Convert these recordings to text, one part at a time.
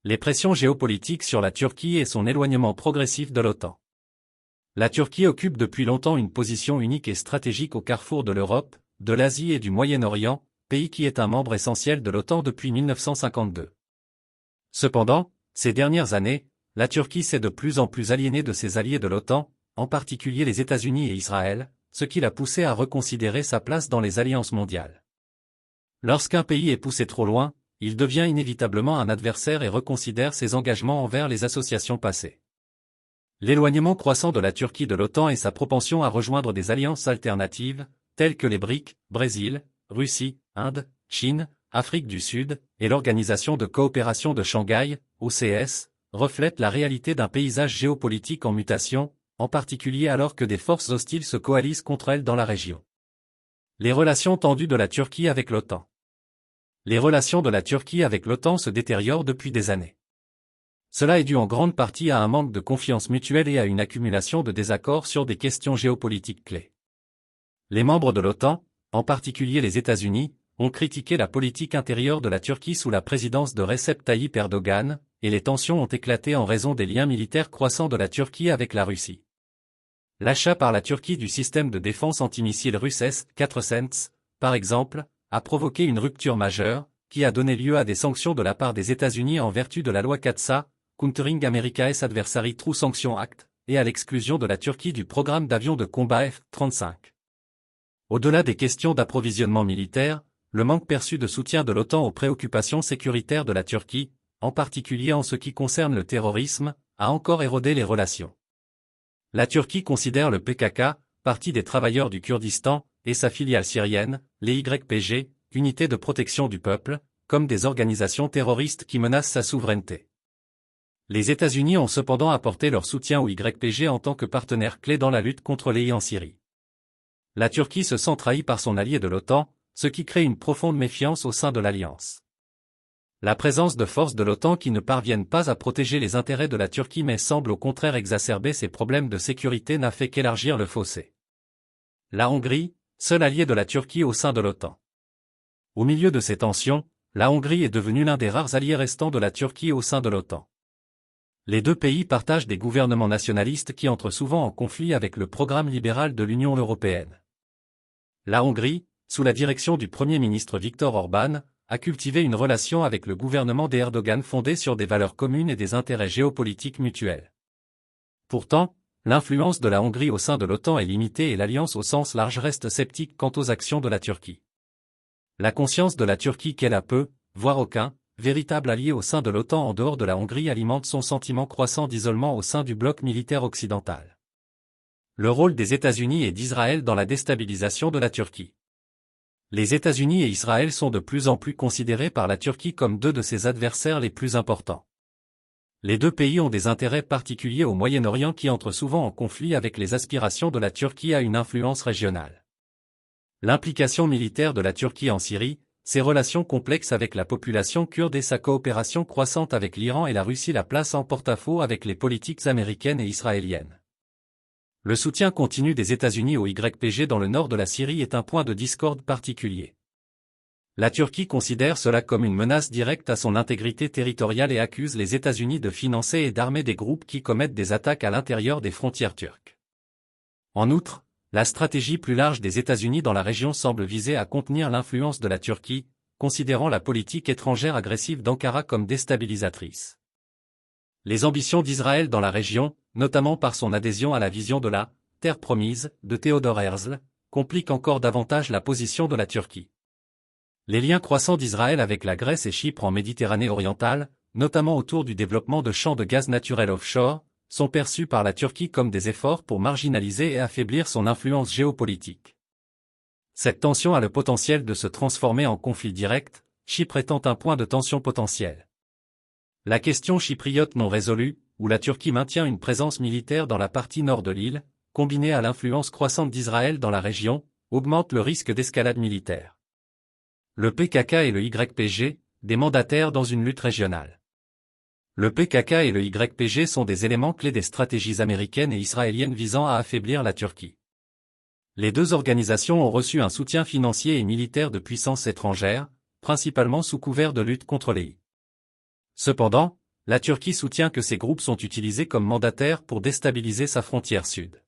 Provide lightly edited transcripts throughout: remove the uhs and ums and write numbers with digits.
Les pressions géopolitiques sur la Turquie et son éloignement progressif de l'OTAN. La Turquie occupe depuis longtemps une position unique et stratégique au carrefour de l'Europe, de l'Asie et du Moyen-Orient, pays qui est un membre essentiel de l'OTAN depuis 1952. Cependant, ces dernières années, la Turquie s'est de plus en plus aliénée de ses alliés de l'OTAN, en particulier les États-Unis et Israël, ce qui l'a poussé à reconsidérer sa place dans les alliances mondiales. Lorsqu'un pays est poussé trop loin, il devient inévitablement un adversaire et reconsidère ses engagements envers les associations passées. L'éloignement croissant de la Turquie de l'OTAN et sa propension à rejoindre des alliances alternatives, telles que les BRIC, Brésil, Russie, Inde, Chine, Afrique du Sud, et l'Organisation de coopération de Shanghai, OCS, reflètent la réalité d'un paysage géopolitique en mutation, en particulier alors que des forces hostiles se coalisent contre elle dans la région. Les relations tendues de la Turquie avec l'OTAN. Les relations de la Turquie avec l'OTAN se détériorent depuis des années. Cela est dû en grande partie à un manque de confiance mutuelle et à une accumulation de désaccords sur des questions géopolitiques clés. Les membres de l'OTAN, en particulier les États-Unis, ont critiqué la politique intérieure de la Turquie sous la présidence de Recep Tayyip Erdogan, et les tensions ont éclaté en raison des liens militaires croissants de la Turquie avec la Russie. L'achat par la Turquie du système de défense antimissile russe S-400, par exemple, a provoqué une rupture majeure, qui a donné lieu à des sanctions de la part des États-Unis en vertu de la loi CAATSA, Countering America's Adversary Through Sanction Act, et à l'exclusion de la Turquie du programme d'avions de combat F-35. Au-delà des questions d'approvisionnement militaire, le manque perçu de soutien de l'OTAN aux préoccupations sécuritaires de la Turquie, en particulier en ce qui concerne le terrorisme, a encore érodé les relations. La Turquie considère le PKK, Parti des travailleurs du Kurdistan, et sa filiale syrienne, les YPG, Unité de protection du peuple, comme des organisations terroristes qui menacent sa souveraineté. Les États-Unis ont cependant apporté leur soutien au YPG en tant que partenaire clé dans la lutte contre l'IS en Syrie. La Turquie se sent trahie par son allié de l'OTAN, ce qui crée une profonde méfiance au sein de l'Alliance. La présence de forces de l'OTAN qui ne parviennent pas à protéger les intérêts de la Turquie mais semblent au contraire exacerber ses problèmes de sécurité n'a fait qu'élargir le fossé. La Hongrie, seul allié de la Turquie au sein de l'OTAN. Au milieu de ces tensions, la Hongrie est devenue l'un des rares alliés restants de la Turquie au sein de l'OTAN. Les deux pays partagent des gouvernements nationalistes qui entrent souvent en conflit avec le programme libéral de l'Union européenne. La Hongrie, sous la direction du Premier ministre Viktor Orban, a cultivé une relation avec le gouvernement d'Erdogan fondée sur des valeurs communes et des intérêts géopolitiques mutuels. Pourtant, l'influence de la Hongrie au sein de l'OTAN est limitée et l'alliance au sens large reste sceptique quant aux actions de la Turquie. La conscience de la Turquie qu'elle a peu, voire aucun, véritable allié au sein de l'OTAN en dehors de la Hongrie alimente son sentiment croissant d'isolement au sein du bloc militaire occidental. Le rôle des États-Unis et d'Israël dans la déstabilisation de la Turquie. Les États-Unis et Israël sont de plus en plus considérés par la Turquie comme deux de ses adversaires les plus importants. Les deux pays ont des intérêts particuliers au Moyen-Orient qui entrent souvent en conflit avec les aspirations de la Turquie à une influence régionale. L'implication militaire de la Turquie en Syrie, ses relations complexes avec la population kurde et sa coopération croissante avec l'Iran et la Russie la placent en porte-à-faux avec les politiques américaines et israéliennes. Le soutien continu des États-Unis au YPG dans le nord de la Syrie est un point de discorde particulier. La Turquie considère cela comme une menace directe à son intégrité territoriale et accuse les États-Unis de financer et d'armer des groupes qui commettent des attaques à l'intérieur des frontières turques. En outre, la stratégie plus large des États-Unis dans la région semble viser à contenir l'influence de la Turquie, considérant la politique étrangère agressive d'Ankara comme déstabilisatrice. Les ambitions d'Israël dans la région, notamment par son adhésion à la vision de la « terre promise » de Theodor Herzl, compliquent encore davantage la position de la Turquie. Les liens croissants d'Israël avec la Grèce et Chypre en Méditerranée orientale, notamment autour du développement de champs de gaz naturel offshore, sont perçus par la Turquie comme des efforts pour marginaliser et affaiblir son influence géopolitique. Cette tension a le potentiel de se transformer en conflit direct, Chypre étant un point de tension potentiel. La question chypriote non résolue, où la Turquie maintient une présence militaire dans la partie nord de l'île, combinée à l'influence croissante d'Israël dans la région, augmente le risque d'escalade militaire. Le PKK et le YPG, des mandataires dans une lutte régionale. Le PKK et le YPG sont des éléments clés des stratégies américaines et israéliennes visant à affaiblir la Turquie. Les deux organisations ont reçu un soutien financier et militaire de puissances étrangères, principalement sous couvert de lutte contre les. Cependant, la Turquie soutient que ces groupes sont utilisés comme mandataires pour déstabiliser sa frontière sud.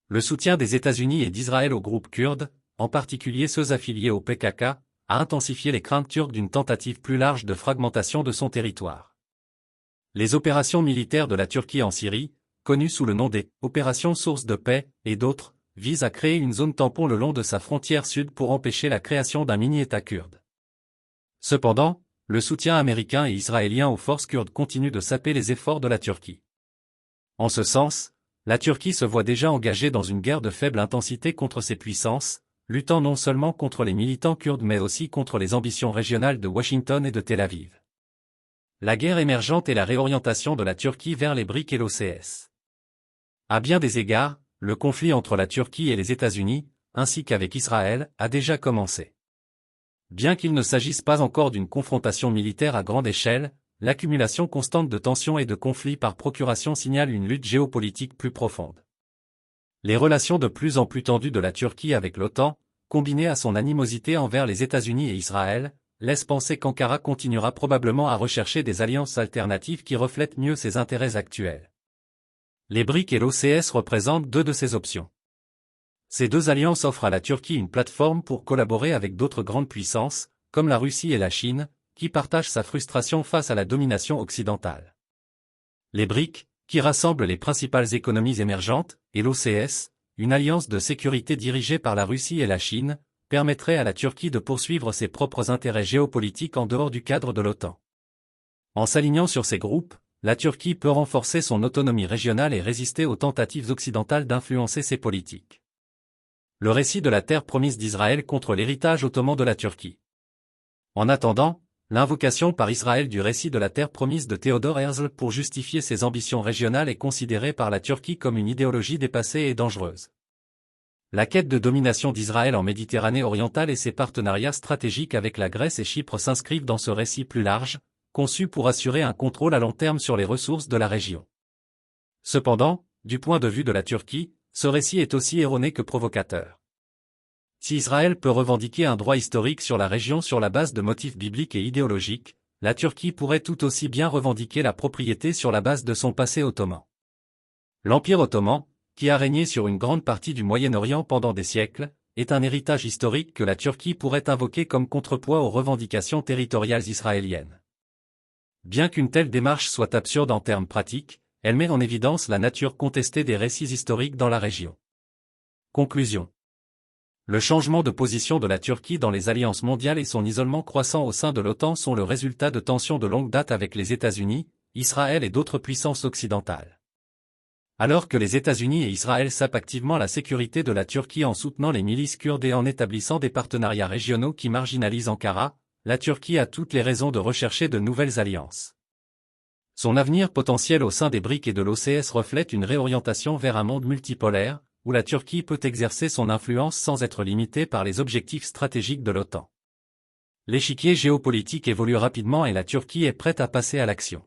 Le soutien des États-Unis et d'Israël aux groupes kurdes, en particulier ceux affiliés au PKK, a intensifié les craintes turques d'une tentative plus large de fragmentation de son territoire. Les opérations militaires de la Turquie en Syrie, connues sous le nom des « opérations sources de paix » et d'autres, visent à créer une zone tampon le long de sa frontière sud pour empêcher la création d'un mini-État kurde. Cependant, le soutien américain et israélien aux forces kurdes continue de saper les efforts de la Turquie. En ce sens, la Turquie se voit déjà engagée dans une guerre de faible intensité contre ces puissances, luttant non seulement contre les militants kurdes mais aussi contre les ambitions régionales de Washington et de Tel Aviv. La guerre émergente est la réorientation de la Turquie vers les BRICS et l'OCS. À bien des égards, le conflit entre la Turquie et les États-Unis, ainsi qu'avec Israël, a déjà commencé. Bien qu'il ne s'agisse pas encore d'une confrontation militaire à grande échelle, l'accumulation constante de tensions et de conflits par procuration signale une lutte géopolitique plus profonde. Les relations de plus en plus tendues de la Turquie avec l'OTAN, combinées à son animosité envers les États-Unis et Israël, laissent penser qu'Ankara continuera probablement à rechercher des alliances alternatives qui reflètent mieux ses intérêts actuels. Les BRICS et l'OCS représentent deux de ces options. Ces deux alliances offrent à la Turquie une plateforme pour collaborer avec d'autres grandes puissances, comme la Russie et la Chine, qui partagent sa frustration face à la domination occidentale. Les BRICS, qui rassemblent les principales économies émergentes, et l'OCS, une alliance de sécurité dirigée par la Russie et la Chine, permettrait à la Turquie de poursuivre ses propres intérêts géopolitiques en dehors du cadre de l'OTAN. En s'alignant sur ces groupes, la Turquie peut renforcer son autonomie régionale et résister aux tentatives occidentales d'influencer ses politiques. Le récit de la terre promise d'Israël contre l'héritage ottoman de la Turquie. En attendant, l'invocation par Israël du récit de la terre promise de Theodor Herzl pour justifier ses ambitions régionales est considérée par la Turquie comme une idéologie dépassée et dangereuse. La quête de domination d'Israël en Méditerranée orientale et ses partenariats stratégiques avec la Grèce et Chypre s'inscrivent dans ce récit plus large, conçu pour assurer un contrôle à long terme sur les ressources de la région. Cependant, du point de vue de la Turquie, ce récit est aussi erroné que provocateur. Si Israël peut revendiquer un droit historique sur la région sur la base de motifs bibliques et idéologiques, la Turquie pourrait tout aussi bien revendiquer la propriété sur la base de son passé ottoman. L'Empire ottoman, qui a régné sur une grande partie du Moyen-Orient pendant des siècles, est un héritage historique que la Turquie pourrait invoquer comme contrepoids aux revendications territoriales israéliennes. Bien qu'une telle démarche soit absurde en termes pratiques, elle met en évidence la nature contestée des récits historiques dans la région. Conclusion. Le changement de position de la Turquie dans les alliances mondiales et son isolement croissant au sein de l'OTAN sont le résultat de tensions de longue date avec les États-Unis, Israël et d'autres puissances occidentales. Alors que les États-Unis et Israël sapent activement la sécurité de la Turquie en soutenant les milices kurdes et en établissant des partenariats régionaux qui marginalisent Ankara, la Turquie a toutes les raisons de rechercher de nouvelles alliances. Son avenir potentiel au sein des BRICS et de l'OCS reflète une réorientation vers un monde multipolaire, où la Turquie peut exercer son influence sans être limitée par les objectifs stratégiques de l'OTAN. L'échiquier géopolitique évolue rapidement et la Turquie est prête à passer à l'action.